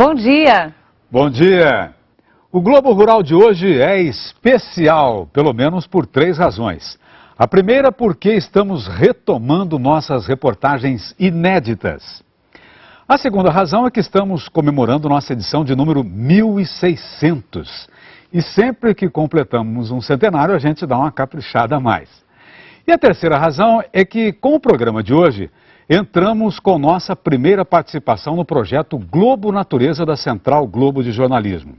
Bom dia! Bom dia! O Globo Rural de hoje é especial, pelo menos por 3 razões. A primeira, porque estamos retomando nossas reportagens inéditas. A segunda razão é que estamos comemorando nossa edição de número 1600. E sempre que completamos um centenário, a gente dá uma caprichada a mais. E a terceira razão é que, com o programa de hoje, entramos com nossa primeira participação no projeto Globo Natureza da Central Globo de Jornalismo.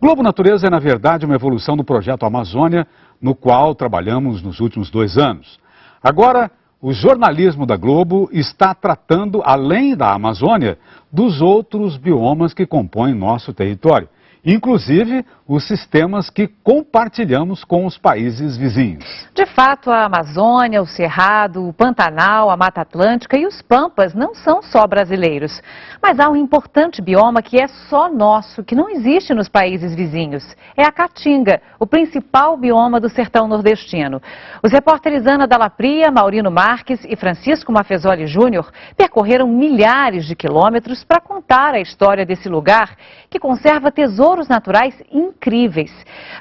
Globo Natureza é, na verdade, uma evolução do projeto Amazônia, no qual trabalhamos nos últimos 2 anos. Agora, o jornalismo da Globo está tratando, além da Amazônia, dos outros biomas que compõem nosso território, inclusive os sistemas que compartilhamos com os países vizinhos. De fato, a Amazônia, o Cerrado, o Pantanal, a Mata Atlântica e os Pampas não são só brasileiros. Mas há um importante bioma que é só nosso, que não existe nos países vizinhos. É a Caatinga, o principal bioma do sertão nordestino. Os repórteres Ana Dalla Pria, Maurino Marques e Francisco Maffezoli Júnior percorreram milhares de quilômetros para contar a história desse lugar que conserva tesouros naturais incríveis.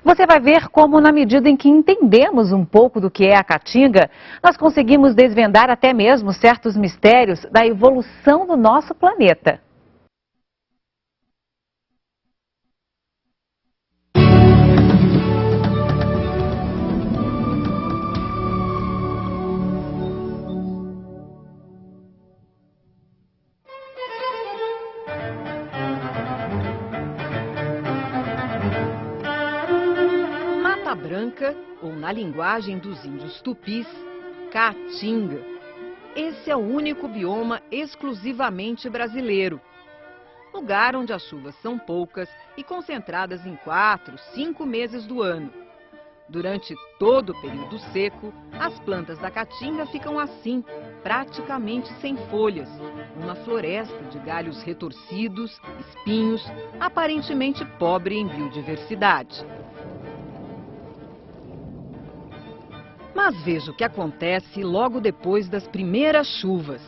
Você vai ver como, na medida em que entendemos um pouco do que é a Caatinga, nós conseguimos desvendar até mesmo certos mistérios da evolução do nosso planeta. Branca, ou na linguagem dos índios tupis, Caatinga. Esse é o único bioma exclusivamente brasileiro. Lugar onde as chuvas são poucas e concentradas em 4, 5 meses do ano. Durante todo o período seco, as plantas da Caatinga ficam assim, praticamente sem folhas. Uma floresta de galhos retorcidos, espinhos, aparentemente pobre em biodiversidade. Mas veja o que acontece logo depois das primeiras chuvas.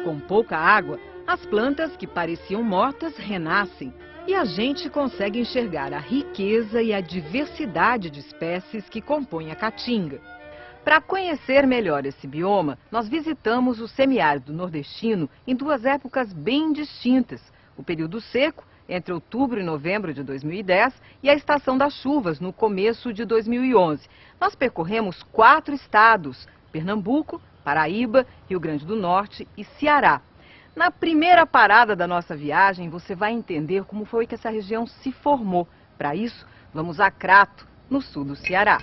Com pouca água, as plantas que pareciam mortas renascem e a gente consegue enxergar a riqueza e a diversidade de espécies que compõem a Caatinga. Para conhecer melhor esse bioma, nós visitamos o semiárido nordestino em 2 épocas bem distintas: o período seco, entre outubro e novembro de 2010, e a estação das chuvas, no começo de 2011. Nós percorremos 4 estados: Pernambuco, Paraíba, Rio Grande do Norte e Ceará. Na primeira parada da nossa viagem, você vai entender como foi que essa região se formou. Para isso, vamos a Crato, no sul do Ceará.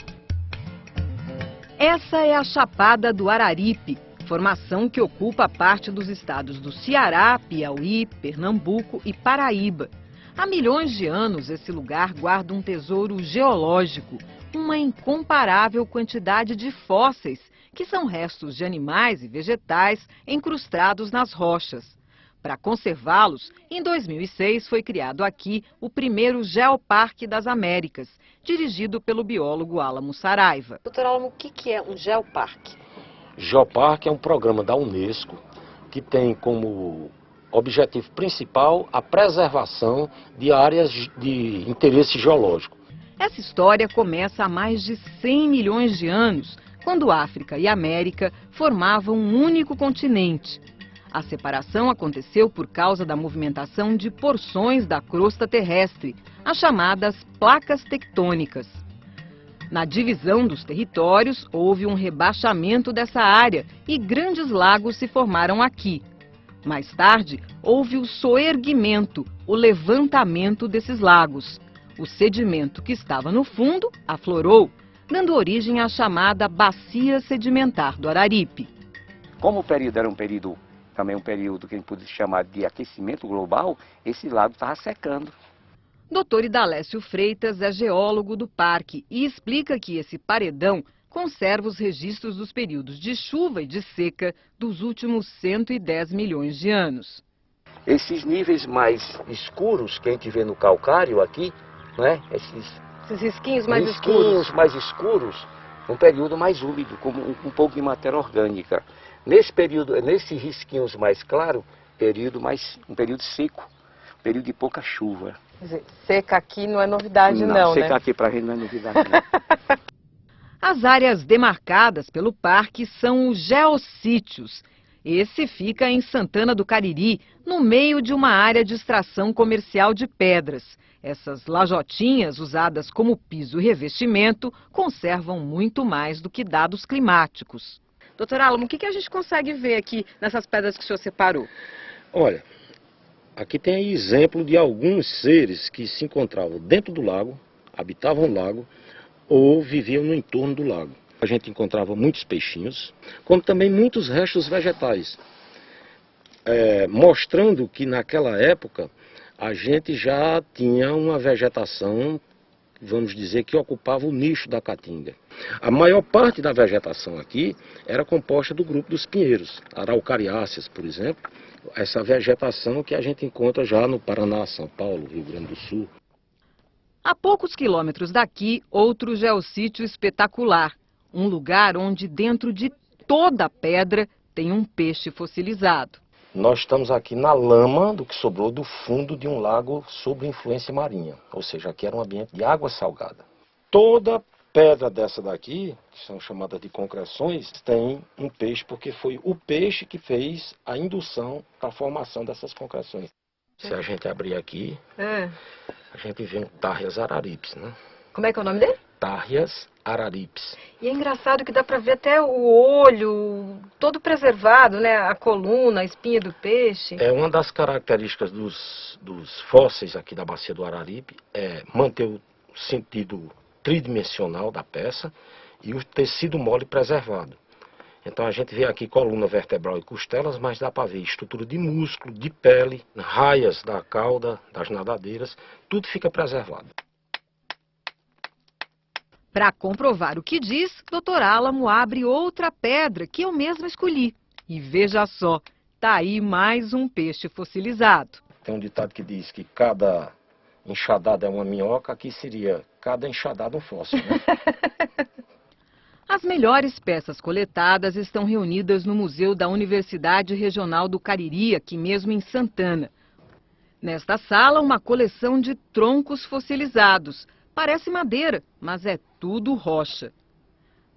Essa é a Chapada do Araripe, formação que ocupa parte dos estados do Ceará, Piauí, Pernambuco e Paraíba. Há milhões de anos, esse lugar guarda um tesouro geológico, uma incomparável quantidade de fósseis, que são restos de animais e vegetais incrustados nas rochas. Para conservá-los, em 2006 foi criado aqui o primeiro Geoparque das Américas, dirigido pelo biólogo Álamo Saraiva. Doutor Álamo, o que é um geoparque? Geoparque é um programa da Unesco que tem como objetivo principal a preservação de áreas de interesse geológico. Essa história começa há mais de 100 milhões de anos, quando África e América formavam um único continente. A separação aconteceu por causa da movimentação de porções da crosta terrestre, as chamadas placas tectônicas. Na divisão dos territórios, houve um rebaixamento dessa área e grandes lagos se formaram aqui. Mais tarde, houve o soerguimento, o levantamento desses lagos. O sedimento que estava no fundo aflorou, dando origem à chamada Bacia Sedimentar do Araripe. Como o período era também um período que a gente pode chamar de aquecimento global, esse lago estava secando. Dr. Idalécio Freitas é geólogo do parque e explica que esse paredão conserva os registros dos períodos de chuva e de seca dos últimos 110 milhões de anos. Esses níveis mais escuros que a gente vê no calcário aqui, né? Esses risquinhos mais escuros, um período mais úmido, com um pouco de matéria orgânica. Nesse período, nesses risquinhos mais claros, período, mas um período seco, um período de pouca chuva. Quer dizer, seca aqui não é novidade não, seca né? aqui pra gente não é novidade não. As áreas demarcadas pelo parque são os geossítios. Esse fica em Santana do Cariri, no meio de uma área de extração comercial de pedras. Essas lajotinhas, usadas como piso e revestimento, conservam muito mais do que dados climáticos. Doutor Álamo, o que a gente consegue ver aqui nessas pedras que o senhor separou? Olha, aqui tem aí exemplo de alguns seres que se encontravam dentro do lago, habitavam o lago ou viviam no entorno do lago. A gente encontrava muitos peixinhos, como também muitos restos vegetais, mostrando que naquela época a gente já tinha uma vegetação, vamos dizer, que ocupava o nicho da caatinga. A maior parte da vegetação aqui era composta do grupo dos pinheiros, araucariáceas, por exemplo, essa vegetação que a gente encontra já no Paraná, São Paulo, Rio Grande do Sul. A poucos quilômetros daqui, outro geossítio espetacular. Um lugar onde dentro de toda a pedra tem um peixe fossilizado. Nós estamos aqui na lama do que sobrou do fundo de um lago sob influência marinha. Ou seja, aqui era um ambiente de água salgada. Toda pedra dessa daqui, que são chamadas de concreções, tem um peixe, porque foi o peixe que fez a indução para a formação dessas concreções. Se a gente abrir aqui, a gente vê um Tárrias araripes, né? Como é que é o nome dele? Tárrias araripes. E é engraçado que dá para ver até o olho todo preservado, né? A coluna, a espinha do peixe. É uma das características dos fósseis aqui da bacia do Araripe, é manter o sentido tridimensional da peça e o tecido mole preservado. Então a gente vê aqui coluna vertebral e costelas, mas dá para ver estrutura de músculo, de pele, raias da cauda, das nadadeiras, tudo fica preservado. Para comprovar o que diz, Dr. Álamo abre outra pedra que eu mesma escolhi. E veja só, tá aí mais um peixe fossilizado. Tem um ditado que diz que cada enxadada é uma minhoca, aqui seria cada enxadada um fóssil, né? As melhores peças coletadas estão reunidas no Museu da Universidade Regional do Cariri, aqui mesmo em Santana. Nesta sala, uma coleção de troncos fossilizados. Parece madeira, mas é tudo rocha.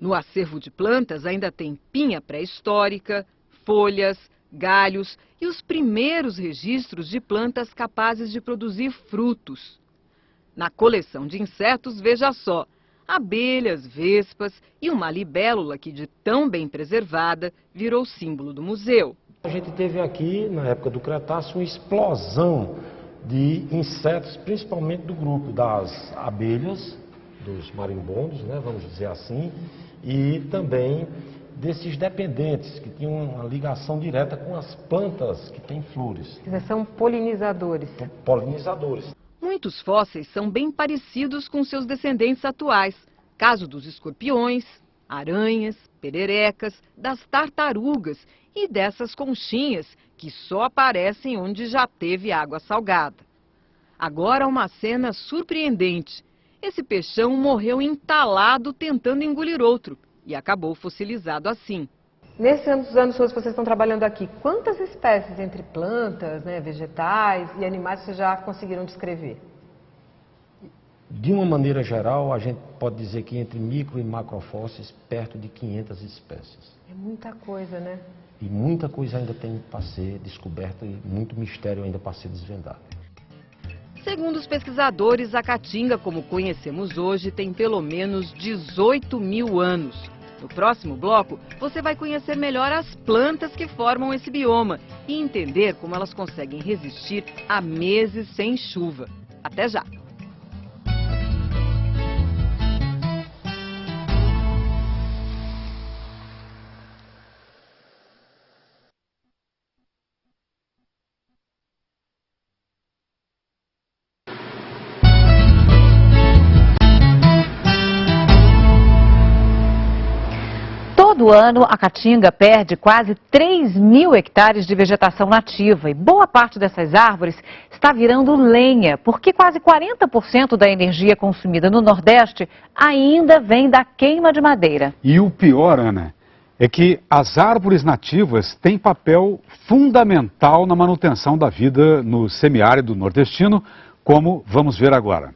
No acervo de plantas ainda tem pinha pré-histórica, folhas, galhos e os primeiros registros de plantas capazes de produzir frutos. Na coleção de insetos, veja só, abelhas, vespas e uma libélula que, de tão bem preservada, virou símbolo do museu. A gente teve aqui, na época do Cretáceo, uma explosão de insetos, principalmente do grupo das abelhas, dos marimbondos, né, vamos dizer assim, e também desses dependentes, que tinham uma ligação direta com as plantas que têm flores. Quer dizer, são polinizadores. Polinizadores. Muitos fósseis são bem parecidos com seus descendentes atuais. Caso dos escorpiões, aranhas, pererecas, das tartarugas e dessas conchinhas que só aparecem onde já teve água salgada. Agora uma cena surpreendente. Esse peixão morreu entalado tentando engolir outro e acabou fossilizado assim. Nesses anos que vocês estão trabalhando aqui, quantas espécies entre plantas, né, vegetais e animais vocês já conseguiram descrever? De uma maneira geral, a gente pode dizer que entre micro e macrofósseis, perto de 500 espécies. É muita coisa, né? E muita coisa ainda tem para ser descoberta e muito mistério ainda para ser desvendado. Segundo os pesquisadores, a caatinga, como conhecemos hoje, tem pelo menos 18 mil anos. No próximo bloco, você vai conhecer melhor as plantas que formam esse bioma e entender como elas conseguem resistir a meses sem chuva. Até já! Todo ano, a Caatinga perde quase 3 mil hectares de vegetação nativa e boa parte dessas árvores está virando lenha, porque quase 40% da energia consumida no Nordeste ainda vem da queima de madeira. E o pior, Ana, é que as árvores nativas têm papel fundamental na manutenção da vida no semiárido nordestino, como vamos ver agora.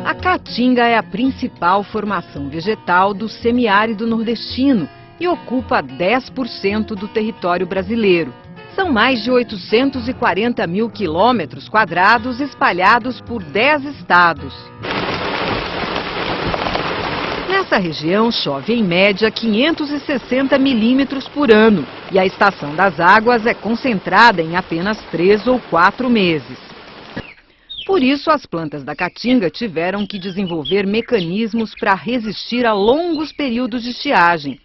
A caatinga é a principal formação vegetal do semiárido nordestino e ocupa 10% do território brasileiro. São mais de 840 mil quilômetros quadrados espalhados por 10 estados. Nessa região chove em média 560 milímetros por ano e a estação das águas é concentrada em apenas 3 ou 4 meses. Por isso, as plantas da caatinga tiveram que desenvolver mecanismos para resistir a longos períodos de estiagem.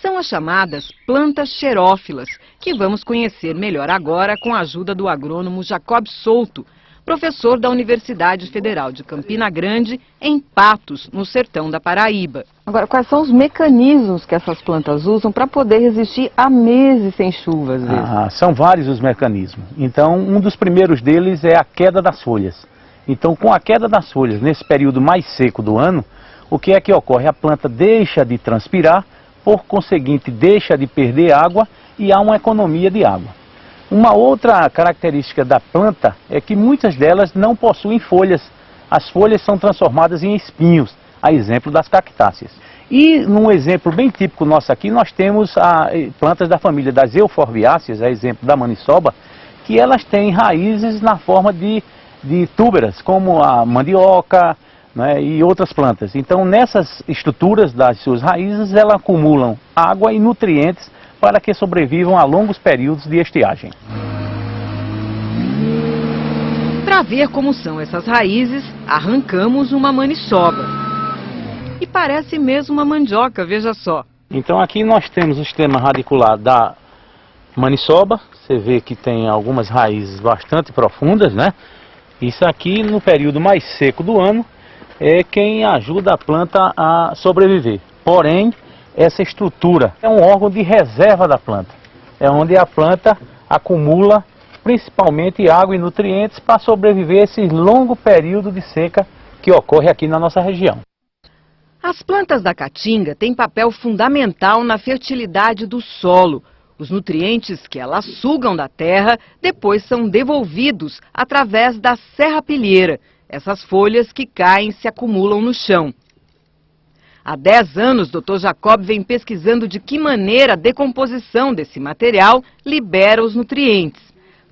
São as chamadas plantas xerófilas, que vamos conhecer melhor agora com a ajuda do agrônomo Jacob Souto, professor da Universidade Federal de Campina Grande, em Patos, no sertão da Paraíba. Agora, quais são os mecanismos que essas plantas usam para poder resistir a meses sem chuva, às vezes? São vários os mecanismos. Então, um dos primeiros deles é a queda das folhas. Então, com a queda das folhas, nesse período mais seco do ano, o que é que ocorre? A planta deixa de transpirar, por conseguinte, deixa de perder água e há uma economia de água. Uma outra característica da planta é que muitas delas não possuem folhas. As folhas são transformadas em espinhos, a exemplo das cactáceas. E num exemplo bem típico nosso aqui, nós temos plantas da família das euforbiáceas, a exemplo da maniçoba, que elas têm raízes na forma de túberas, como a mandioca, né, e outras plantas. Então, nessas estruturas das suas raízes, elas acumulam água e nutrientes para que sobrevivam a longos períodos de estiagem. Para ver como são essas raízes, arrancamos uma maniçoba. E parece mesmo uma mandioca, veja só. Então aqui nós temos o sistema radicular da maniçoba. Você vê que tem algumas raízes bastante profundas, né? Isso aqui, no período mais seco do ano, é quem ajuda a planta a sobreviver. Porém, essa estrutura é um órgão de reserva da planta. É onde a planta acumula principalmente água e nutrientes para sobreviver esse longo período de seca que ocorre aqui na nossa região. As plantas da caatinga têm papel fundamental na fertilidade do solo. Os nutrientes que elas sugam da terra depois são devolvidos através da serrapilheira, essas folhas que caem e se acumulam no chão. Há 10 anos, Dr. Jacob vem pesquisando de que maneira a decomposição desse material libera os nutrientes.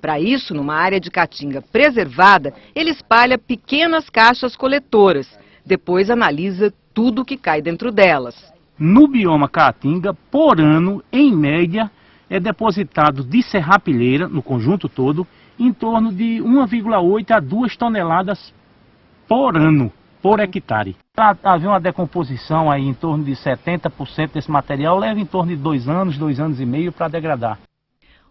Para isso, numa área de caatinga preservada, ele espalha pequenas caixas coletoras. Depois analisa tudo que cai dentro delas. No bioma caatinga, por ano, em média, é depositado de serrapilheira, no conjunto todo, em torno de 1,8 a 2 toneladas por ano, por hectare. Para haver uma decomposição aí em torno de 70% desse material, leva em torno de 2 anos, 2 anos e meio para degradar.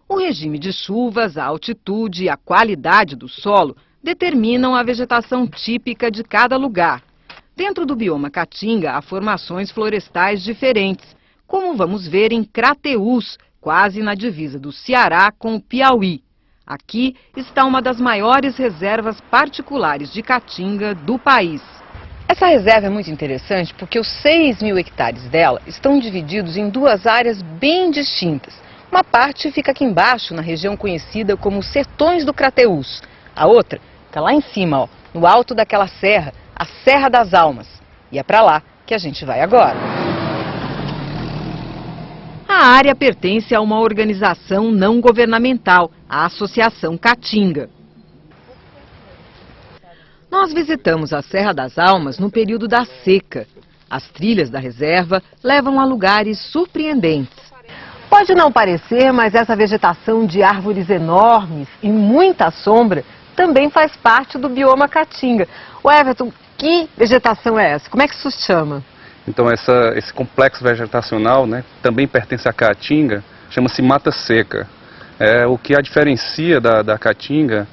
O regime de chuvas, a altitude e a qualidade do solo determinam a vegetação típica de cada lugar. Dentro do bioma caatinga, há formações florestais diferentes, como vamos ver em Crateús, quase na divisa do Ceará com o Piauí. Aqui está uma das maiores reservas particulares de caatinga do país. Essa reserva é muito interessante porque os 6.000 hectares dela estão divididos em 2 áreas bem distintas. Uma parte fica aqui embaixo, na região conhecida como Sertões do Crateús. A outra está lá em cima, ó, no alto daquela serra, a Serra das Almas. E é para lá que a gente vai agora. A área pertence a uma organização não governamental, a Associação Caatinga. Nós visitamos a Serra das Almas no período da seca. As trilhas da reserva levam a lugares surpreendentes. Pode não parecer, mas essa vegetação de árvores enormes e muita sombra também faz parte do bioma caatinga. O Everton, que vegetação é essa? Como é que isso se chama? Então esse complexo vegetacional, né, também pertence à caatinga, chama-se mata seca. O que a diferencia da caatinga,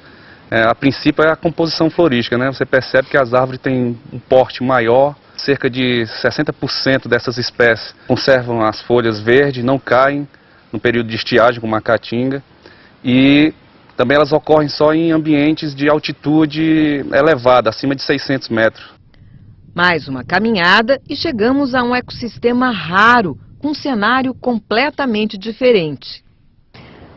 a princípio, é a composição florística, né? Você percebe que as árvores têm um porte maior, cerca de 60% dessas espécies conservam as folhas verdes, não caem no período de estiagem como a caatinga. e também elas ocorrem só em ambientes de altitude elevada, acima de 600 metros. Mais uma caminhada e chegamos a um ecossistema raro, com um cenário completamente diferente.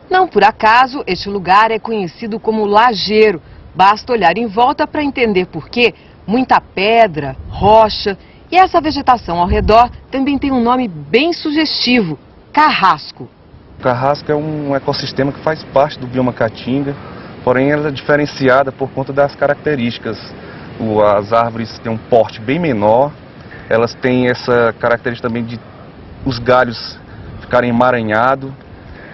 Não por acaso, este lugar é conhecido como Lajeiro. Basta olhar em volta para entender por quê. Muita pedra, rocha e essa vegetação ao redor também tem um nome bem sugestivo, carrasco. O carrasco é um ecossistema que faz parte do bioma Caatinga, porém ela é diferenciada por conta das características. As árvores têm um porte bem menor, elas têm essa característica também de os galhos ficarem emaranhados.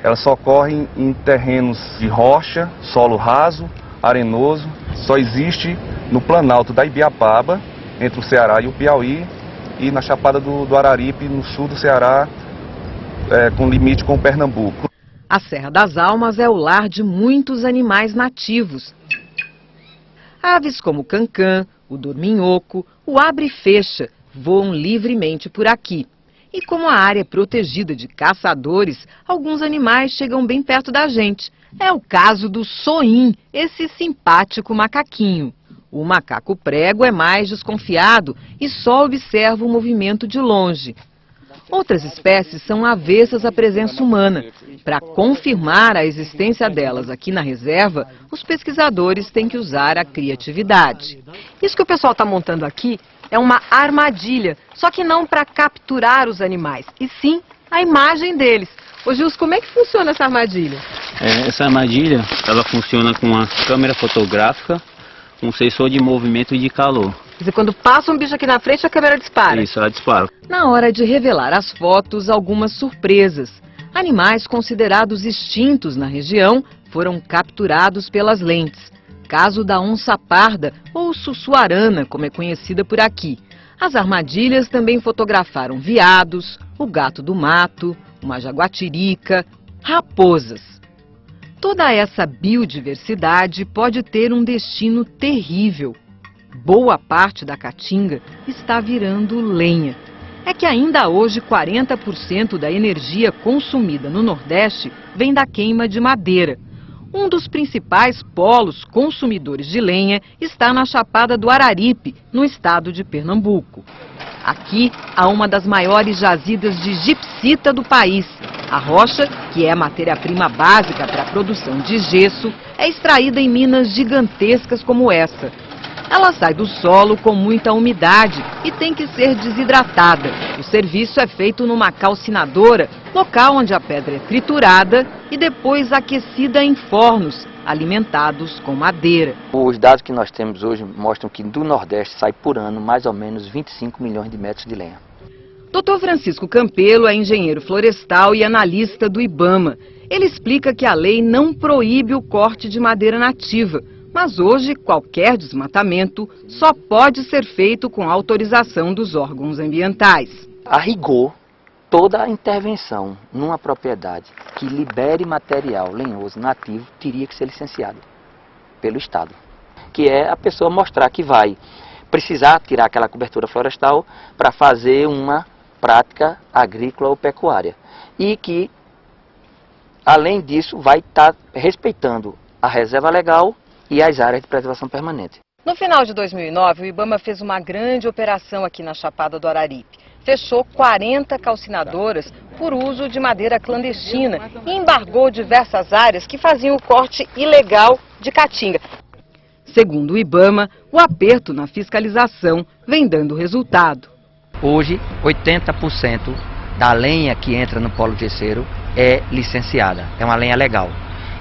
Elas só ocorrem em terrenos de rocha, solo raso, arenoso. Só existe no Planalto da Ibiapaba, entre o Ceará e o Piauí, e na Chapada do Araripe, no sul do Ceará, com limite com o Pernambuco. A Serra das Almas é o lar de muitos animais nativos. Aves como o cancã, o dorminhoco, o abre-fecha voam livremente por aqui. E como a área é protegida de caçadores, alguns animais chegam bem perto da gente. É o caso do soim, esse simpático macaquinho. O macaco prego é mais desconfiado e só observa o movimento de longe. Outras espécies são avessas à presença humana. Para confirmar a existência delas aqui na reserva, os pesquisadores têm que usar a criatividade. Isso que o pessoal está montando aqui é uma armadilha, só que não para capturar os animais, e sim a imagem deles. Ô Gilson, como é que funciona essa armadilha? Essa armadilha, ela funciona com uma câmera fotográfica, um sensor de movimento e de calor. Quer dizer, quando passa um bicho aqui na frente, a câmera dispara. Isso, ela dispara. Na hora de revelar as fotos, algumas surpresas. Animais considerados extintos na região foram capturados pelas lentes. Caso da onça parda ou sussuarana, como é conhecida por aqui. As armadilhas também fotografaram veados, o gato do mato, uma jaguatirica, raposas. Toda essa biodiversidade pode ter um destino terrível. Boa parte da Caatinga está virando lenha. É que ainda hoje 40% da energia consumida no Nordeste vem da queima de madeira. Um dos principais polos consumidores de lenha está na Chapada do Araripe, no estado de Pernambuco. Aqui há uma das maiores jazidas de gipsita do país. A rocha, que é a matéria-prima básica para a produção de gesso, é extraída em minas gigantescas como essa. Ela sai do solo com muita umidade e tem que ser desidratada. O serviço é feito numa calcinadora, local onde a pedra é triturada e depois aquecida em fornos, alimentados com madeira. Os dados que nós temos hoje mostram que do Nordeste sai por ano mais ou menos 25 milhões de metros de lenha. Dr. Francisco Campelo é engenheiro florestal e analista do IBAMA. Ele explica que a lei não proíbe o corte de madeira nativa, mas hoje qualquer desmatamento só pode ser feito com autorização dos órgãos ambientais. A rigor, toda a intervenção numa propriedade que libere material lenhoso nativo teria que ser licenciada pelo Estado. Que é a pessoa mostrar que vai precisar tirar aquela cobertura florestal para fazer uma prática agrícola ou pecuária. E que, além disso, vai estar respeitando a reserva legal e as áreas de preservação permanente. No final de 2009, o IBAMA fez uma grande operação aqui na Chapada do Araripe. Fechou 40 calcinadoras por uso de madeira clandestina e embargou diversas áreas que faziam o corte ilegal de caatinga. Segundo o IBAMA, o aperto na fiscalização vem dando resultado. Hoje, 80% da lenha que entra no polo gesseiro é licenciada, é uma lenha legal.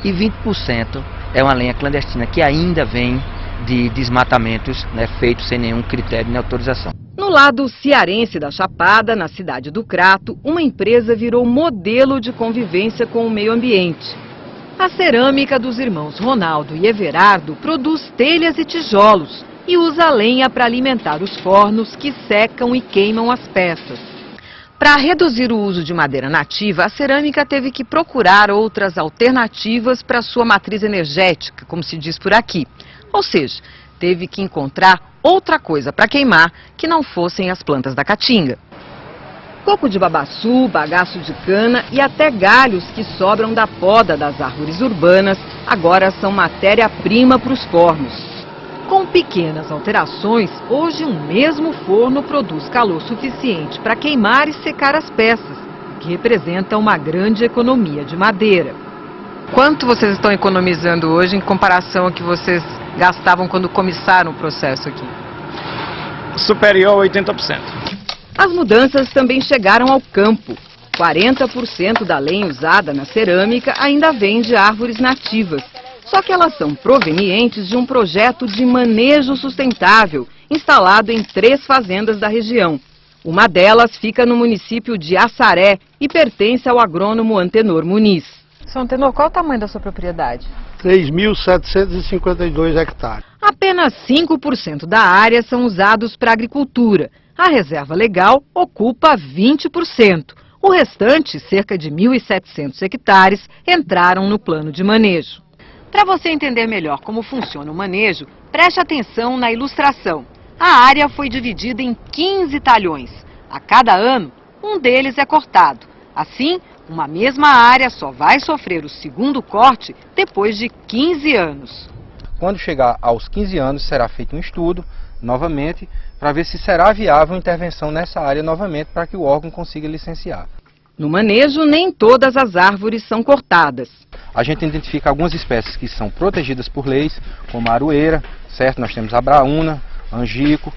E 20% é uma lenha clandestina que ainda vem de desmatamentos, feitos sem nenhum critério de autorização. No lado cearense da Chapada, na cidade do Crato, uma empresa virou modelo de convivência com o meio ambiente. A cerâmica dos irmãos Ronaldo e Everardo produz telhas e tijolos e usa lenha para alimentar os fornos que secam e queimam as peças. Para reduzir o uso de madeira nativa, a cerâmica teve que procurar outras alternativas para sua matriz energética, como se diz por aqui. Ou seja, teve que encontrar outra coisa para queimar que não fossem as plantas da caatinga. Coco de babaçu, bagaço de cana e até galhos que sobram da poda das árvores urbanas agora são matéria-prima para os fornos. Com pequenas alterações, hoje um mesmo forno produz calor suficiente para queimar e secar as peças, o que representa uma grande economia de madeira. Quanto vocês estão economizando hoje em comparação ao que vocês gastavam quando começaram o processo aqui? Superior a 80%. As mudanças também chegaram ao campo. 40% da lenha usada na cerâmica ainda vem de árvores nativas. Só que elas são provenientes de um projeto de manejo sustentável, instalado em 3 fazendas da região. Uma delas fica no município de Assaré e pertence ao agrônomo Antenor Muniz. Seu Antenor, qual é o tamanho da sua propriedade? 3.752 hectares. Apenas 5% da área são usados para agricultura. A reserva legal ocupa 20%. O restante, cerca de 1.700 hectares, entraram no plano de manejo. Para você entender melhor como funciona o manejo, preste atenção na ilustração. A área foi dividida em 15 talhões. A cada ano, um deles é cortado. Assim, uma mesma área só vai sofrer o segundo corte depois de 15 anos. Quando chegar aos 15 anos, será feito um estudo, novamente, para ver se será viável a intervenção nessa área novamente para que o órgão consiga licenciar. No manejo, nem todas as árvores são cortadas. A gente identifica algumas espécies que são protegidas por leis, como a aroeira, certo? Nós temos a braúna, angico,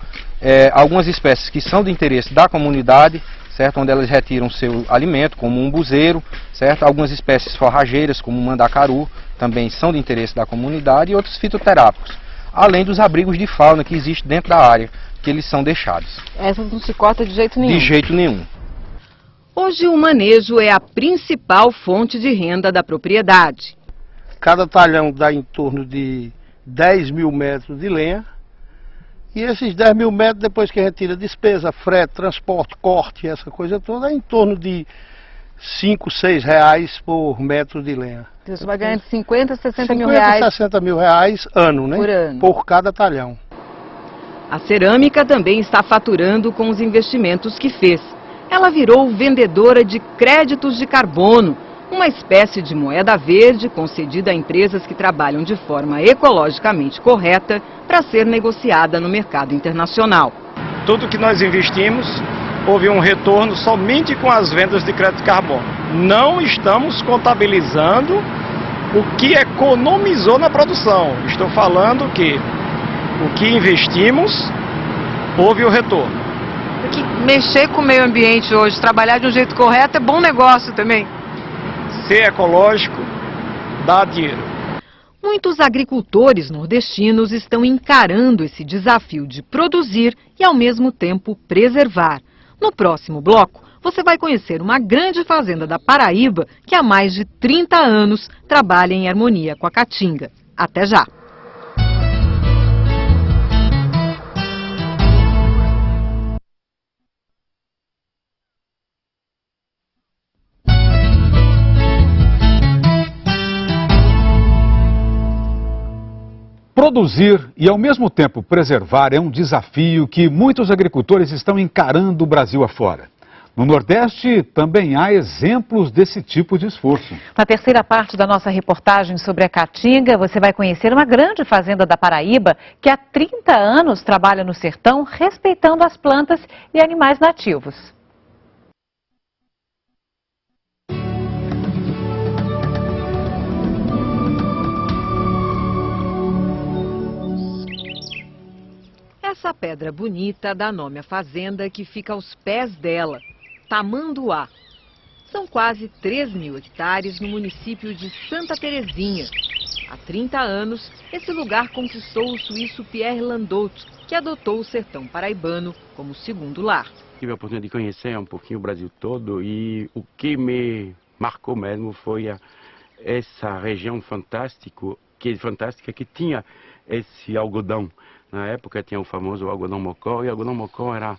algumas espécies que são de interesse da comunidade, certo? Onde elas retiram seu alimento, como o umbuzeiro, certo? Algumas espécies forrageiras, como o mandacaru, também são de interesse da comunidade, e outros fitoterápicos, além dos abrigos de fauna que existem dentro da área, que eles são deixados. Essas não se corta de jeito nenhum? De jeito nenhum. Hoje o manejo é a principal fonte de renda da propriedade. Cada talhão dá em torno de 10 mil metros de lenha. E esses 10 mil metros, depois que a gente tira despesa, frete, transporte, corte, essa coisa toda, é em torno de 5, 6 reais por metro de lenha. Você vai ganhar de 50 a 60 mil 50 reais. a 60 mil reais ano, né? Por ano. Por cada talhão. A cerâmica também está faturando com os investimentos que fez. Ela virou vendedora de créditos de carbono, uma espécie de moeda verde concedida a empresas que trabalham de forma ecologicamente correta para ser negociada no mercado internacional. Tudo que nós investimos, houve um retorno somente com as vendas de crédito de carbono. Não estamos contabilizando o que economizou na produção. Estou falando que o que investimos, houve o retorno. Porque mexer com o meio ambiente hoje, trabalhar de um jeito correto é bom negócio também. Ser ecológico dá dinheiro. Muitos agricultores nordestinos estão encarando esse desafio de produzir e, ao mesmo tempo, preservar. No próximo bloco, você vai conhecer uma grande fazenda da Paraíba que há mais de 30 anos trabalha em harmonia com a caatinga. Até já! Produzir e, ao mesmo tempo, preservar é um desafio que muitos agricultores estão encarando o Brasil afora. No Nordeste, também há exemplos desse tipo de esforço. Na terceira parte da nossa reportagem sobre a caatinga, você vai conhecer uma grande fazenda da Paraíba que há 30 anos trabalha no sertão, respeitando as plantas e animais nativos. Essa pedra bonita dá nome à fazenda que fica aos pés dela, Tamanduá. São quase 3.000 hectares no município de Santa Terezinha. Há 30 anos, esse lugar conquistou o suíço Pierre Landolt, que adotou o sertão paraibano como segundo lar. Tive a oportunidade de conhecer um pouquinho o Brasil todo e o que me marcou mesmo foi essa região fantástica que tinha esse algodão. Na época tinha o famoso algodão mocó, e o algodão mocó era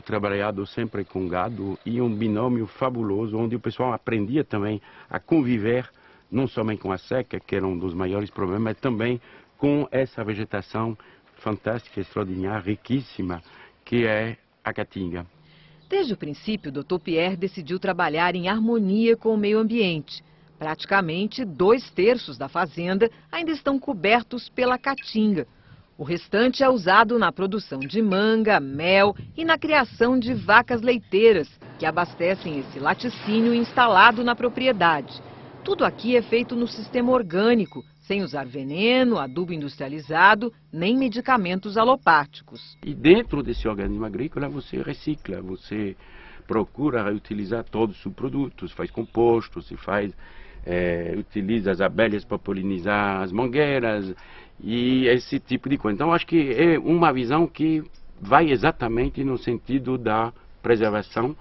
trabalhado sempre com gado e um binômio fabuloso, onde o pessoal aprendia também a conviver, não somente com a seca, que era um dos maiores problemas, mas também com essa vegetação fantástica, extraordinária, riquíssima, que é a caatinga. Desde o princípio, o Dr. Pierre decidiu trabalhar em harmonia com o meio ambiente. Praticamente 2/3 da fazenda ainda estão cobertos pela caatinga. O restante é usado na produção de manga, mel e na criação de vacas leiteiras, que abastecem esse laticínio instalado na propriedade. Tudo aqui é feito no sistema orgânico, sem usar veneno, adubo industrializado, nem medicamentos alopáticos. E dentro desse organismo agrícola você recicla, você procura reutilizar todos os produtos, faz composto, se faz, utiliza as abelhas para polinizar as mangueiras e esse tipo de coisa. Então acho que é uma visão que vai exatamente no sentido da preservação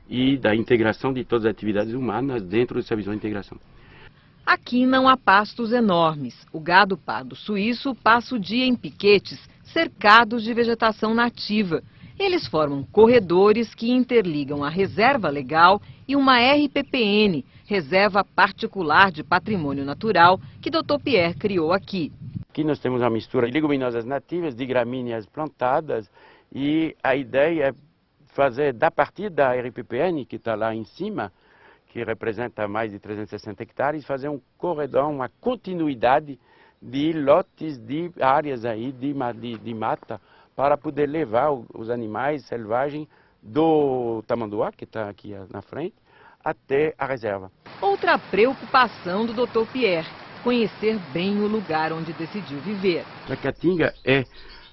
e da integração de todas as atividades humanas dentro dessa visão de integração. Aqui não há pastos enormes. O gado pardo suíço passa o dia em piquetes, cercados de vegetação nativa. Eles formam corredores que interligam a reserva legal e uma RPPN, Reserva Particular de Patrimônio Natural, que Dr. Pierre criou aqui. Aqui nós temos uma mistura de leguminosas nativas, de gramíneas plantadas, e a ideia é fazer, da partir da RPPN, que está lá em cima, que representa mais de 360 hectares, fazer um corredor, uma continuidade de lotes de áreas aí de mata, para poder levar os animais selvagens do tamanduá, que está aqui na frente, até a reserva. Outra preocupação do Dr. Pierre, conhecer bem o lugar onde decidiu viver. A Caatinga é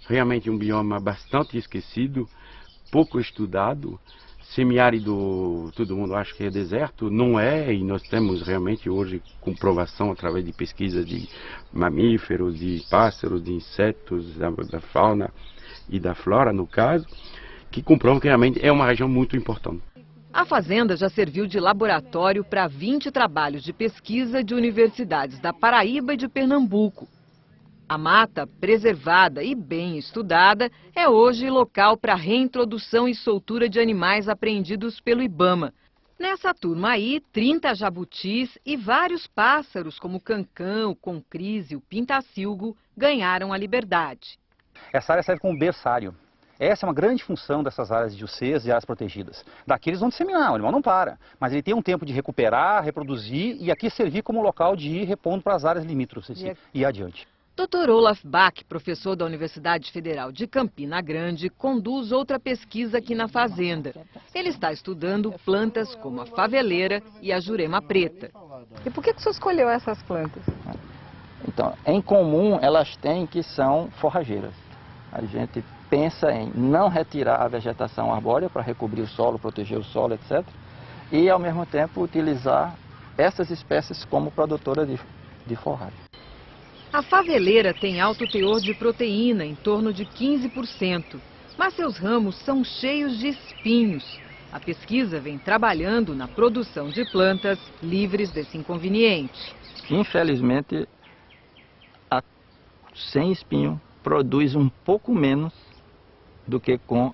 realmente um bioma bastante esquecido, pouco estudado. Semiárido, todo mundo acha que é deserto, não é, e nós temos realmente hoje comprovação através de pesquisas de mamíferos, de pássaros, de insetos, da fauna e da flora, no caso, que comprovam que realmente é uma região muito importante. A fazenda já serviu de laboratório para 20 trabalhos de pesquisa de universidades da Paraíba e de Pernambuco. A mata, preservada e bem estudada, é hoje local para reintrodução e soltura de animais apreendidos pelo IBAMA. Nessa turma aí, 30 jabutis e vários pássaros, como o cancão, o concris e o pintacilgo, ganharam a liberdade. Essa área serve como berçário. Essa é uma grande função dessas áreas de UCs e áreas protegidas. Daqui eles vão disseminar, o animal não para, mas ele tem um tempo de recuperar, reproduzir e aqui servir como local de ir repondo para as áreas limítrofes e adiante. Dr. Olaf Bach, professor da Universidade Federal de Campina Grande, conduz outra pesquisa aqui na fazenda. Ele está estudando plantas como a faveleira e a jurema preta. E por que o senhor escolheu essas plantas? Então, em comum, elas têm que são forrageiras. A gente pensa em não retirar a vegetação arbórea para recobrir o solo, proteger o solo, etc. E, ao mesmo tempo, utilizar essas espécies como produtoras de forragem. A faveleira tem alto teor de proteína, em torno de 15%, mas seus ramos são cheios de espinhos. A pesquisa vem trabalhando na produção de plantas livres desse inconveniente. Infelizmente, a sem espinho produz um pouco menos do que com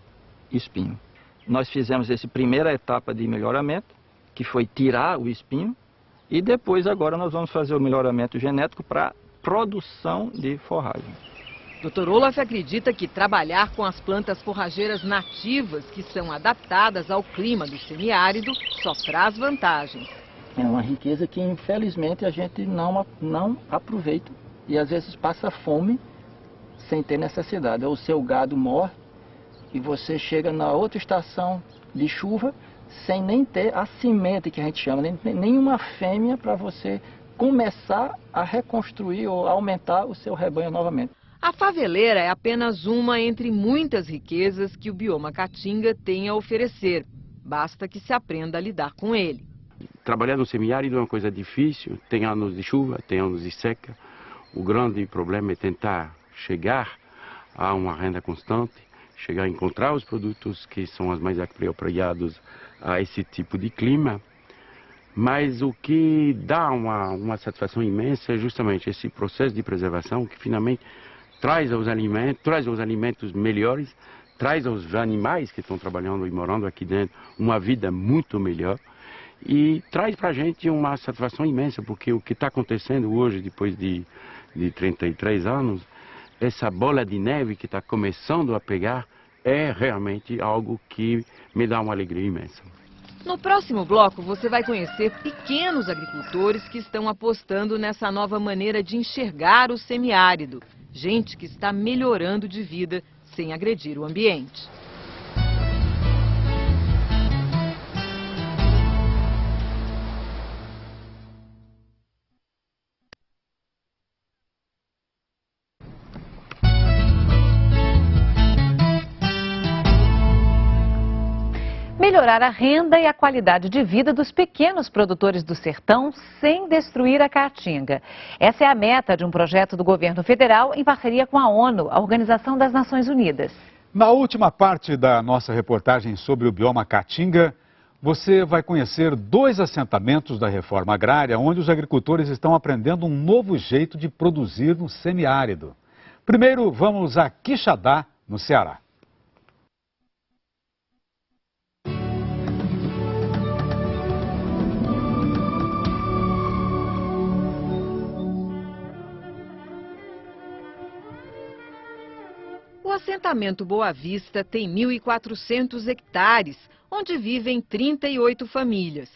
espinho. Nós fizemos essa primeira etapa de melhoramento, que foi tirar o espinho, e depois agora nós vamos fazer o melhoramento genético para produção de forragem. Dr. Olaf acredita que trabalhar com as plantas forrageiras nativas, que são adaptadas ao clima do semiárido, só traz vantagens. É uma riqueza que infelizmente a gente não aproveita e às vezes passa fome sem ter necessidade. O seu gado morre e você chega na outra estação de chuva sem nem ter a semente, que a gente chama, nenhuma fêmea para você começar a reconstruir ou aumentar o seu rebanho novamente. A faveleira é apenas uma entre muitas riquezas que o bioma Caatinga tem a oferecer. Basta que se aprenda a lidar com ele. Trabalhar no semiárido é uma coisa difícil, tem anos de chuva, tem anos de seca. O grande problema é tentar chegar a uma renda constante, chegar a encontrar os produtos que são os mais apropriados a esse tipo de clima. Mas o que dá uma satisfação imensa é justamente esse processo de preservação que finalmente traz aos alimentos melhores, traz aos animais que estão trabalhando e morando aqui dentro uma vida muito melhor e traz para a gente uma satisfação imensa, porque o que está acontecendo hoje, depois de 33 anos, essa bola de neve que está começando a pegar é realmente algo que me dá uma alegria imensa. No próximo bloco, você vai conhecer pequenos agricultores que estão apostando nessa nova maneira de enxergar o semiárido. Gente que está melhorando de vida sem agredir o ambiente. Melhorar a renda e a qualidade de vida dos pequenos produtores do sertão sem destruir a caatinga. Essa é a meta de um projeto do governo federal em parceria com a ONU, a Organização das Nações Unidas. Na última parte da nossa reportagem sobre o bioma caatinga, você vai conhecer 2 assentamentos da reforma agrária onde os agricultores estão aprendendo um novo jeito de produzir no semiárido. Primeiro, vamos a Quixadá, no Ceará. O assentamento Boa Vista tem 1.400 hectares, onde vivem 38 famílias.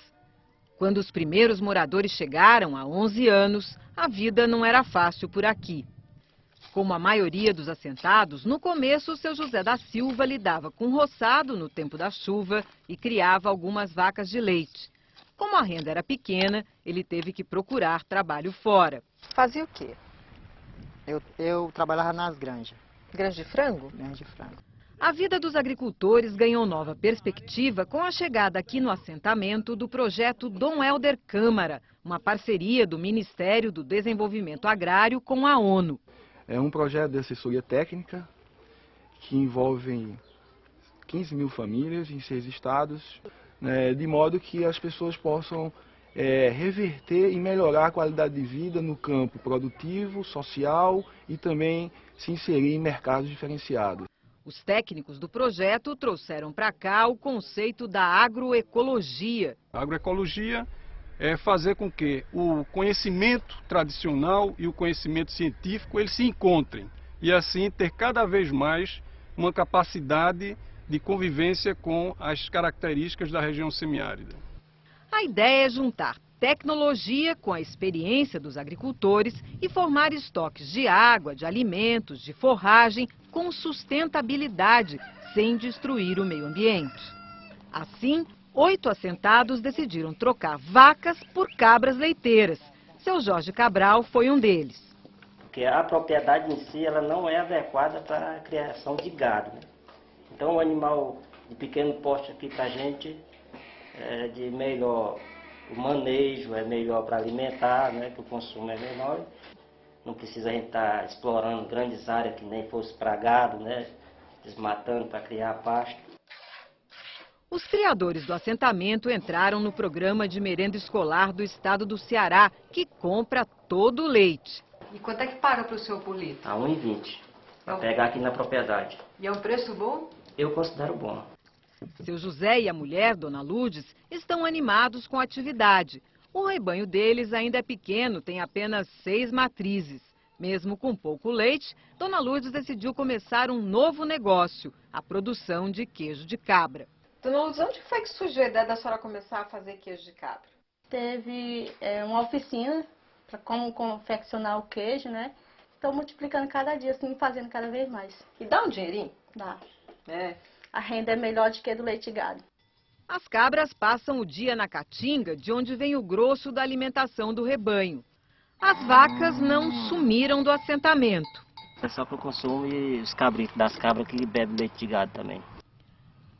Quando os primeiros moradores chegaram, há 11 anos, a vida não era fácil por aqui. Como a maioria dos assentados, no começo, o seu José da Silva lidava com roçado no tempo da chuva e criava algumas vacas de leite. Como a renda era pequena, ele teve que procurar trabalho fora. Fazia o quê? Eu trabalhava nas granjas. Granja de frango? Granja de frango. A vida dos agricultores ganhou nova perspectiva com a chegada aqui no assentamento do projeto Dom Helder Câmara, uma parceria do Ministério do Desenvolvimento Agrário com a ONU. É um projeto de assessoria técnica que envolve 15 mil famílias em 6 estados, né, de modo que as pessoas possam reverter e melhorar a qualidade de vida no campo produtivo, social e também se inserir em mercados diferenciados. Os técnicos do projeto trouxeram para cá o conceito da agroecologia. A agroecologia é fazer com que o conhecimento tradicional e o conhecimento científico eles se encontrem e assim ter cada vez mais uma capacidade de convivência com as características da região semiárida. A ideia é juntar tecnologia com a experiência dos agricultores e formar estoques de água, de alimentos, de forragem com sustentabilidade, sem destruir o meio ambiente. Assim, 8 assentados decidiram trocar vacas por cabras leiteiras. Seu Jorge Cabral foi um deles. Porque a propriedade em si ela não é adequada para a criação de gado, né? Então, o animal de pequeno porte aqui para a gente é de melhor, o manejo é melhor para alimentar, né, que o consumo é menor. Não precisa a gente estar explorando grandes áreas que nem fosse para gado, né, desmatando para criar pasto. Os criadores do assentamento entraram no programa de merenda escolar do estado do Ceará, que compra todo o leite. E quanto é que paga para o seu por litro? A 1,20 para pegar aqui na propriedade. E é um preço bom? Eu considero bom. Seu José e a mulher, Dona Lourdes, estão animados com a atividade. O rebanho deles ainda é pequeno, tem apenas 6 matrizes. Mesmo com pouco leite, Dona Lourdes decidiu começar um novo negócio, a produção de queijo de cabra. Dona Lourdes, onde foi que surgiu a ideia da senhora começar a fazer queijo de cabra? Teve uma oficina para como confeccionar o queijo, né? Estou multiplicando cada dia, assim, fazendo cada vez mais. E dá um dinheirinho? Dá. É. A renda é melhor do que a do leite de gado. As cabras passam o dia na caatinga, de onde vem o grosso da alimentação do rebanho. As vacas não sumiram do assentamento. É só para o consumo e os cabritos das cabras que bebem leite de gado também.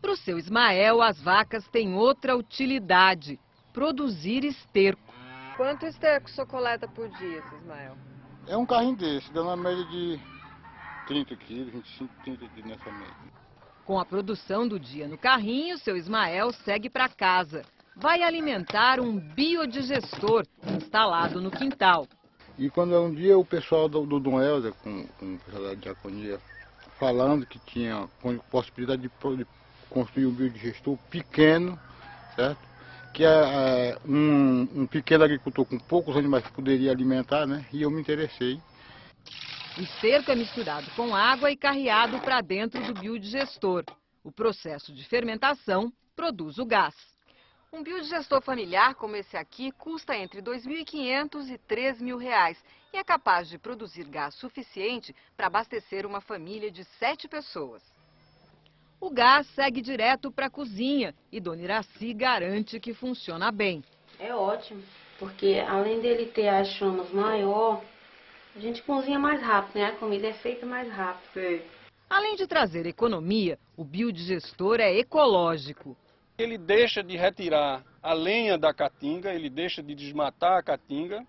Para o seu Ismael, as vacas têm outra utilidade, produzir esterco. Quanto esterco o senhor coleta por dia, Ismael? É um carrinho desse, dá uma média de 30 quilos, 25, 30 quilos nessa média. Com a produção do dia no carrinho, seu Ismael segue para casa. Vai alimentar um biodigestor instalado no quintal. E quando um dia o pessoal do Dom Helder, com o pessoal da diaconia, falando que tinha possibilidade de construir um biodigestor pequeno, certo? Que um pequeno agricultor com poucos animais poderia alimentar, né? E eu me interessei. O esterco é misturado com água e carreado para dentro do biodigestor. O processo de fermentação produz o gás. Um biodigestor familiar como esse aqui custa entre R$ 2.500 e R$ 3.000 e é capaz de produzir gás suficiente para abastecer uma família de 7 pessoas. O gás segue direto para a cozinha e Dona Iraci garante que funciona bem. É ótimo, porque além dele ter as chamas maior, a gente cozinha mais rápido, né? A comida é feita mais rápido. Além de trazer economia, o biodigestor é ecológico. Ele deixa de retirar a lenha da caatinga, ele deixa de desmatar a caatinga,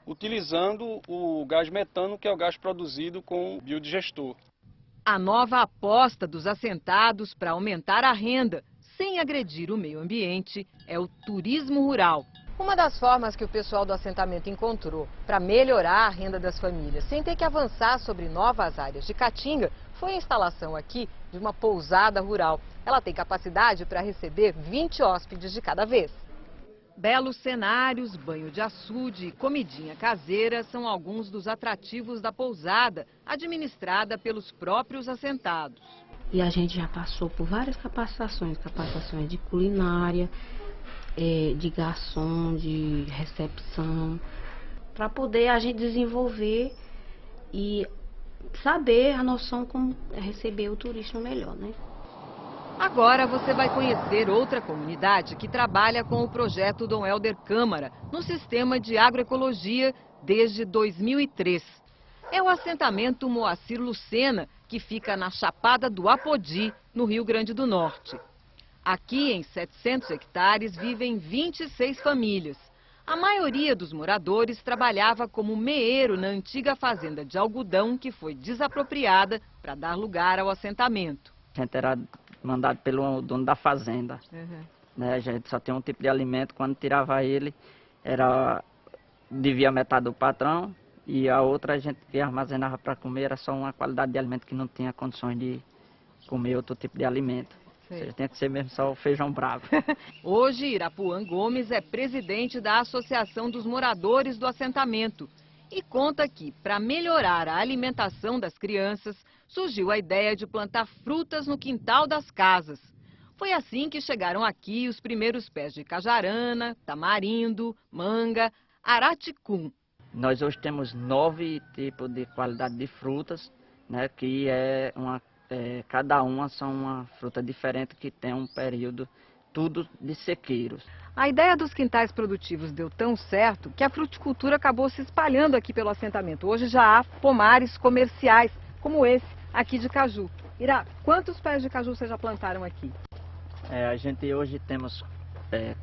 utilizando o gás metano, que é o gás produzido com o biodigestor. A nova aposta dos assentados para aumentar a renda, sem agredir o meio ambiente, é o turismo rural. Uma das formas que o pessoal do assentamento encontrou para melhorar a renda das famílias, sem ter que avançar sobre novas áreas de caatinga, foi a instalação aqui de uma pousada rural. Ela tem capacidade para receber 20 hóspedes de cada vez. Belos cenários, banho de açude e comidinha caseira são alguns dos atrativos da pousada, administrada pelos próprios assentados. E a gente já passou por várias capacitações de culinária, de garçom, de recepção, para poder a gente desenvolver e saber a noção como receber o turista melhor, né? Agora você vai conhecer outra comunidade que trabalha com o projeto Dom Helder Câmara, no sistema de agroecologia desde 2003. É o assentamento Moacir Lucena, que fica na Chapada do Apodi, no Rio Grande do Norte. Aqui, em 700 hectares, vivem 26 famílias. A maioria dos moradores trabalhava como meeiro na antiga fazenda de algodão, que foi desapropriada para dar lugar ao assentamento. A gente era mandado pelo dono da fazenda. Né? A gente só tinha um tipo de alimento, quando tirava ele, devia metade do patrão, e a outra a gente que armazenava para comer era só uma qualidade de alimento que não tinha condições de comer outro tipo de alimento. Ou seja, tem que ser mesmo só o feijão bravo. Hoje, Irapuã Gomes é presidente da Associação dos Moradores do Assentamento e conta que, para melhorar a alimentação das crianças, surgiu a ideia de plantar frutas no quintal das casas. Foi assim que chegaram aqui os primeiros pés de cajarana, tamarindo, manga, araticum. Nós hoje temos 9 tipos de qualidade de frutas, né, que cada uma são uma fruta diferente que tem um período, tudo de sequeiros. A ideia dos quintais produtivos deu tão certo que a fruticultura acabou se espalhando aqui pelo assentamento. Hoje já há pomares comerciais, como esse aqui de caju. Ira, quantos pés de caju vocês já plantaram aqui? A gente hoje temos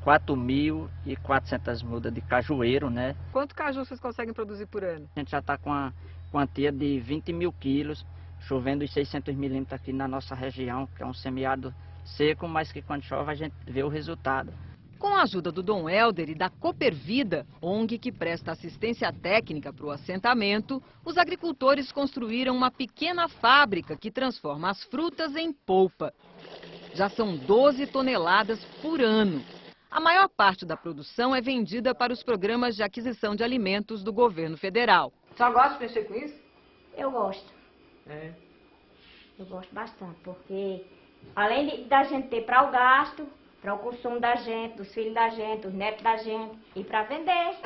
4.400 mudas de cajueiro, né? Quanto caju vocês conseguem produzir por ano? A gente já está com a quantia de 20 mil quilos, chovendo os 600 milímetros aqui na nossa região, que é um semiárido seco, mas que quando chove a gente vê o resultado. Com a ajuda do Dom Helder e da Coopervida, ONG que presta assistência técnica para o assentamento, os agricultores construíram uma pequena fábrica que transforma as frutas em polpa. Já são 12 toneladas por ano. A maior parte da produção é vendida para os programas de aquisição de alimentos do governo federal. Só gosta de mexer com isso? Eu gosto. Eu gosto bastante, porque além da gente ter para o gasto, para o consumo da gente, dos filhos da gente, dos netos da gente, e para vender,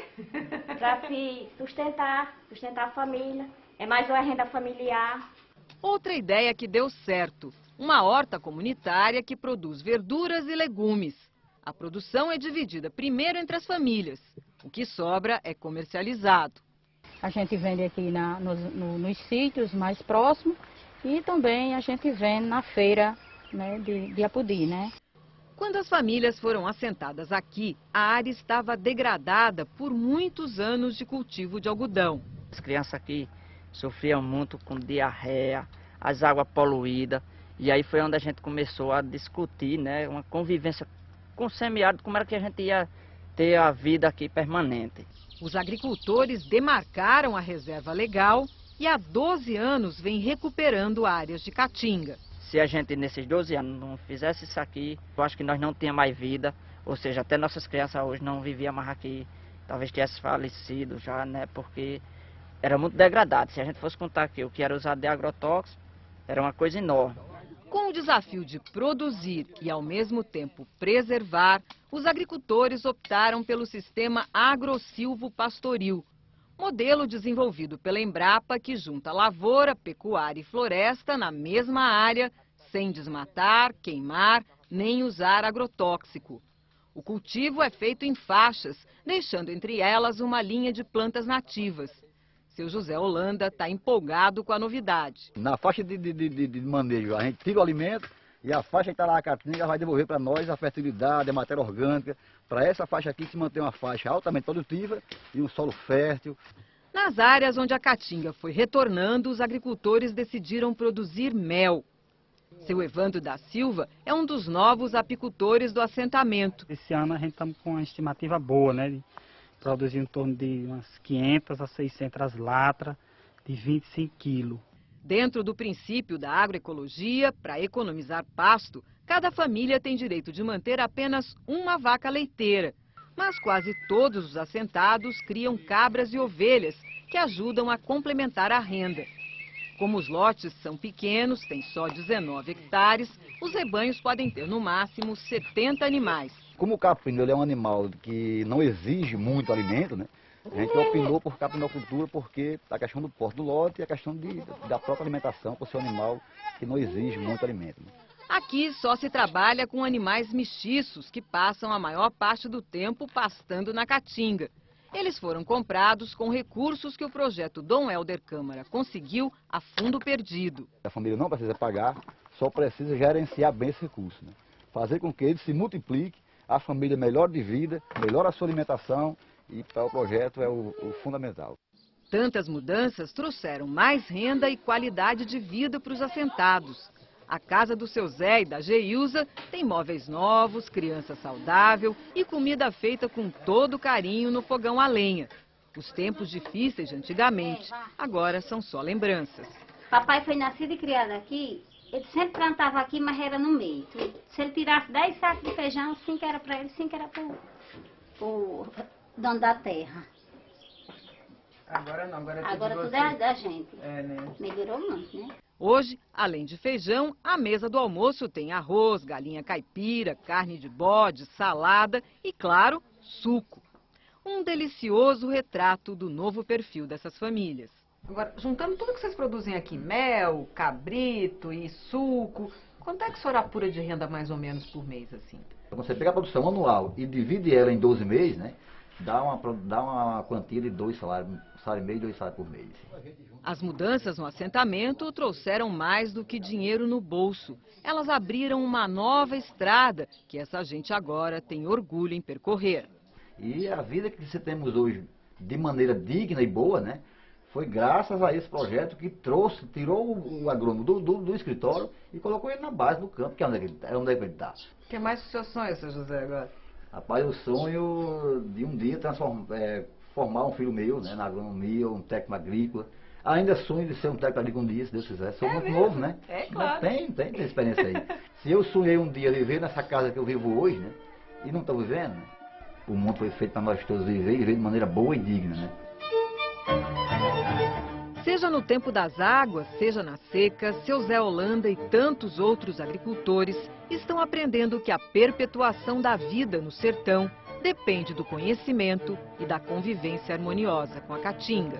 para se sustentar a família. É mais uma renda familiar. Outra ideia que deu certo, uma horta comunitária que produz verduras e legumes. A produção é dividida primeiro entre as famílias. O que sobra é comercializado. A gente vende aqui nos sítios mais próximos e também a gente vende na feira, né, de Apodi, né? Quando as famílias foram assentadas aqui, a área estava degradada por muitos anos de cultivo de algodão. As crianças aqui sofriam muito com diarreia, as águas poluídas, e aí foi onde a gente começou a discutir, né, uma convivência com o semiárido, como era que a gente ia ter a vida aqui permanente. Os agricultores demarcaram a reserva legal e há 12 anos vem recuperando áreas de caatinga. Se a gente nesses 12 anos não fizesse isso aqui, eu acho que nós não tínhamos mais vida, ou seja, até nossas crianças hoje não viviam mais aqui, talvez tivesse falecido já, né, porque era muito degradado. Se a gente fosse contar aqui o que era usado de agrotóxico, era uma coisa enorme. Com o desafio de produzir e, ao mesmo tempo, preservar, os agricultores optaram pelo sistema agrosilvopastoril, modelo desenvolvido pela Embrapa que junta lavoura, pecuária e floresta na mesma área, sem desmatar, queimar, nem usar agrotóxico. O cultivo é feito em faixas, deixando entre elas uma linha de plantas nativas. Seu José Holanda está empolgado com a novidade. Na faixa de manejo, a gente tira o alimento e a faixa que está lá na caatinga vai devolver para nós a fertilidade, a matéria orgânica, para essa faixa aqui se manter uma faixa altamente produtiva e um solo fértil. Nas áreas onde a caatinga foi retornando, os agricultores decidiram produzir mel. Seu Evandro da Silva é um dos novos apicultores do assentamento. Esse ano a gente está com uma estimativa boa, né? De produzir em torno de umas 500 a 600 latras de 25 quilos. Dentro do princípio da agroecologia, para economizar pasto, cada família tem direito de manter apenas uma vaca leiteira. Mas quase todos os assentados criam cabras e ovelhas, que ajudam a complementar a renda. Como os lotes são pequenos, tem só 19 hectares, os rebanhos podem ter no máximo 70 animais. Como o caprino ele é um animal que não exige muito alimento, né? A gente opinou por caprinocultura porque a questão do porte do lote e a questão da própria alimentação para o seu animal que não exige muito alimento. Né? Aqui só se trabalha com animais mestiços que passam a maior parte do tempo pastando na caatinga. Eles foram comprados com recursos que o projeto Dom Helder Câmara conseguiu a fundo perdido. A família não precisa pagar, só precisa gerenciar bem esse recurso. Né? Fazer com que ele se multiplique, a família melhor de vida, melhora a sua alimentação e para o projeto é o fundamental. Tantas mudanças trouxeram mais renda e qualidade de vida para os assentados. A casa do seu Zé e da Geilza tem móveis novos, criança saudável e comida feita com todo carinho no fogão a lenha. Os tempos difíceis de antigamente agora são só lembranças. Papai foi nascido e criado aqui, ele sempre plantava aqui, mas era no meio. Se ele tirasse 10 sacos de feijão, 5 era para ele, 5 era para o dono da terra. Agora não, agora tudo é da gente. É, né? Melhorou muito, né? Hoje, além de feijão, a mesa do almoço tem arroz, galinha caipira, carne de bode, salada e, claro, suco. Um delicioso retrato do novo perfil dessas famílias. Agora, juntando tudo que vocês produzem aqui, mel, cabrito e suco, quanto é que a senhora apura de renda mais ou menos por mês, assim? Quando você pega a produção anual e divide ela em 12 meses, né, dá uma quantia de 2 salários, 1,5 salário e 2 salários por mês. As mudanças no assentamento trouxeram mais do que dinheiro no bolso. Elas abriram uma nova estrada que essa gente agora tem orgulho em percorrer. E a vida que você temos hoje de maneira digna e boa, né? Foi graças a esse projeto que tirou o agrônomo do escritório e colocou ele na base do campo, que é onde ele está. O que mais o senhor sonha, seu José, agora? Rapaz, eu sonho de um dia formar um filho meu, né, na agronomia, um técnico agrícola. Ainda sonho de ser um técnico agrícola um dia, se Deus quiser. Sou muito novo, né? É claro. Mas tem experiência aí. Se eu sonhei um dia viver nessa casa que eu vivo hoje, né, e não estou vivendo, né, o mundo foi feito para nós todos viver e viver de maneira boa e digna, né? Seja no tempo das águas, seja na seca, seu Zé Holanda e tantos outros agricultores estão aprendendo que a perpetuação da vida no sertão depende do conhecimento e da convivência harmoniosa com a caatinga.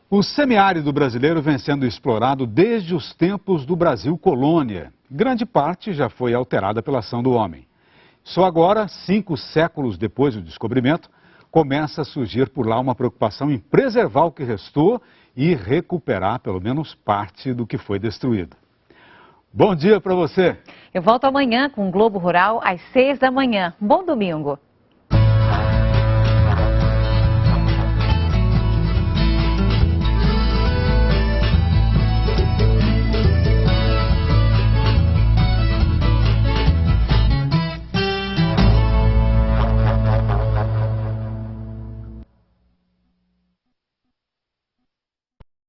O semiárido brasileiro vem sendo explorado desde os tempos do Brasil colônia. Grande parte já foi alterada pela ação do homem. Só agora, 5 séculos depois do descobrimento, começa a surgir por lá uma preocupação em preservar o que restou e recuperar pelo menos parte do que foi destruído. Bom dia para você! Eu volto amanhã com o Globo Rural às 6 da manhã. Bom domingo!